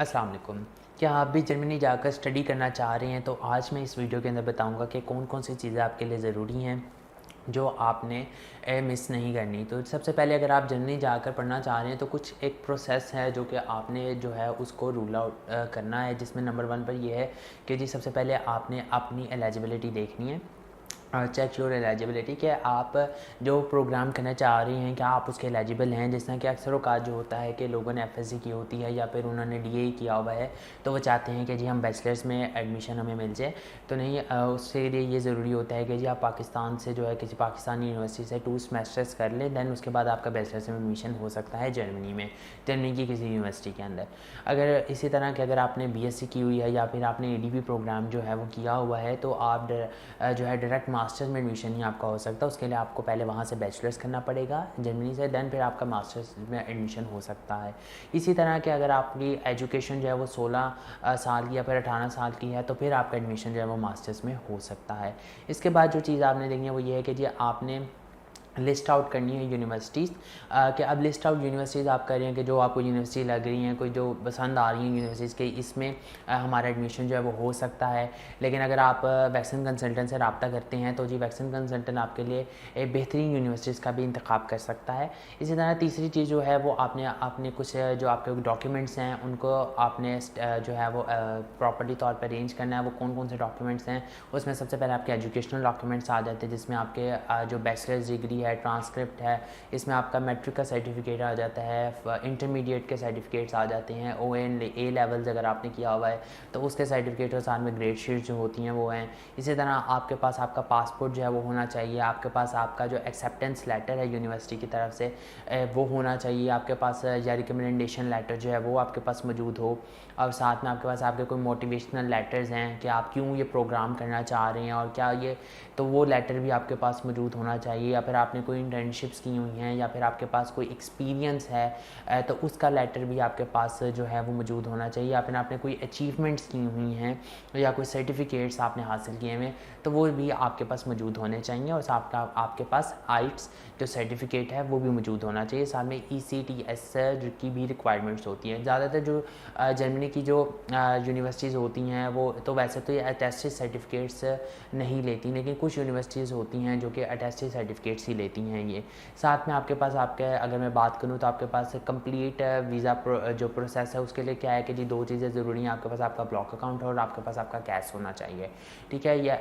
अस्सलाम वालेकुम। क्या आप भी जर्मनी जाकर स्टडी करना चाह रहे हैं? तो आज मैं इस वीडियो के अंदर बताऊंगा कि कौन कौन सी चीज़ें आपके लिए ज़रूरी हैं जो आपने मिस नहीं करनी। तो सबसे पहले अगर आप जर्मनी जाकर पढ़ना चाह रहे हैं तो कुछ एक प्रोसेस है जो कि आपने जो है उसको रूल आउट करना है, जिसमें नंबर 1 पर यह है कि जी सबसे पहले आपने अपनी एलिजिबिलिटी देखनी है। चेक योर एलिजिबिलिटी कि आप जो प्रोग्राम करना चाह रही हैं क्या आप उसके एलिजिबल हैं। जिस तरह कि अक्सर औकात जो होता है कि लोगों ने एफएससी की होती है या फिर उन्होंने डीए किया हुआ है, तो वो चाहते हैं कि जी हम बैचलर्स में एडमिशन हमें मिल जाए। तो नहीं, उसके लिए ये ज़रूरी होता है कि जी आप पाकिस्तान से जो है किसी पाकिस्तानी यूनिवर्सिटी से 2 सेमेस्टर्स कर लें, दैन उसके बाद आपका बैचलर्स में एडमिशन हो सकता है जर्मनी में, जर्मनी की किसी यूनिवर्सिटी के अंदर। अगर इसी तरह कि अगर आपने बीएससी की हुई है या फिर आपने एडीपी प्रोग्राम जो है वो किया हुआ है, तो आप जो है डायरेक्ट मास्टर्स में एडमिशन ही आपका हो सकता है। उसके लिए आपको पहले वहाँ से बैचलर्स करना पड़ेगा जर्मनी से, दैन फिर आपका मास्टर्स में एडमिशन हो सकता है। इसी तरह कि अगर आपकी एजुकेशन जो है वो 16 साल की या फिर 18 साल की है, तो फिर आपका एडमिशन जो है वो मास्टर्स में हो सकता है। इसके बाद जो चीज़ आपने देखनी है वो ये है कि जी आपने लिस्ट आउट करनी है यूनिवर्सिटीज़, कि अब लिस्ट आउट यूनिवर्सिटीज़ आप कर रहे हैं कि जो आपको यूनिवर्सिटी लग रही हैं, कोई जो पसंद आ रही हैं यूनिवर्सिटीज़ के, इसमें हमारा एडमिशन जो है वो हो सकता है। लेकिन अगर आप वैक्सीन कंसल्टेंट से रब्ता करते हैं तो जी वैक्सीन कंसल्टेंट आपके लिए एक बेहतरीन यूनिवर्सिटीज़ का भी इंतखाब कर सकता है। इसी तरह तीसरी चीज़ जो है वो आपने कुछ जो आपके डॉक्यूमेंट्स हैं उनको आपने जो है वो प्रॉपर्टी तौर पर अरेंज करना है। वो कौन कौन से डॉक्यूमेंट्स हैं, उसमें सबसे पहले आपके एजुकेशनल डॉक्यूमेंट्स आ जाते हैं, जिसमें आपके जो बैचलर्स डिग्री है, ट्रांसक्रिप्ट है, इसमें आपका मैट्रिक का सर्टिफिकेट आ जाता है, इंटरमीडिएट के सर्टिफिकेट्स आ जाते हैं, ए लेवल्स अगर आपने किया हुआ है तो उसके सर्टिफिकेट और साथ में ग्रेड शीट जो होती हैं वो हैं। इसी तरह आपके पास आपका पासपोर्ट जो है वो होना चाहिए, आपके पास आपका जो एक्सेप्टेंस लेटर है यूनिवर्सिटी की तरफ से वो होना चाहिए, आपके पास या रिकमेंडेशन लेटर जो है वो आपके पास मौजूद हो, और साथ में आपके पास आपके कोई मोटिवेशनल लेटर्स हैं कि आप क्यों ये प्रोग्राम करना चाह रहे हैं और क्या ये, तो वो लेटर भी आपके पास मौजूद होना चाहिए। या फिर आपने कोई इंटर्नशिप्स की हुई हैं या फिर आपके पास कोई एक्सपीरियंस है तो उसका लेटर भी आपके पास जो है वो मौजूद होना चाहिए। या फिर आपने कोई अचीवमेंट्स की हुई हैं या कोई सर्टिफिकेट्स आपने हासिल किए हुए तो वो भी आपके पास मौजूद होने चाहिए। और आपके पास आइट्स जो सर्टिफिकेट है वो भी मौजूद होना चाहिए। साथ में ECTS की भी रिक्वायरमेंट्स होती हैं। ज़्यादातर जो जर्मनी की जो यूनिवर्सिटीज़ होती हैं वो तो वैसे तो ये अटेस्टेड सर्टिफिकेट्स नहीं लेती, लेकिन कुछ यूनिवर्सिटीज़ होती हैं जो कि अटेस्टेड सर्टिफिकेट्स ही लेती हैं ये। साथ में आपके पास अगर मैं बात करूँ तो आपके पास कंप्लीट वीज़ा जो प्रोसेस है उसके लिए क्या है कि जी 2 चीज़ें ज़रूरी हैं। आपके पास आपका ब्लॉक अकाउंट और आपके पास आपका कैश होना चाहिए। ठीक है, ये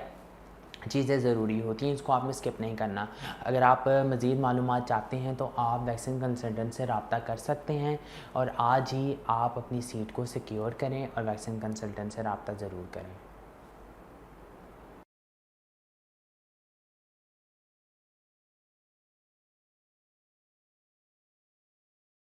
चीज़ें ज़रूरी होती हैं, इसको आपने स्किप नहीं करना। अगर आप मज़ीद मालूमात चाहते हैं तो आप वैक्सीन कंसल्टेंट से रब्ता कर सकते हैं और आज ही आप अपनी सीट को सिक्योर करें और वैक्सीन कंसल्टेंट से रब्ता ज़रूर करें।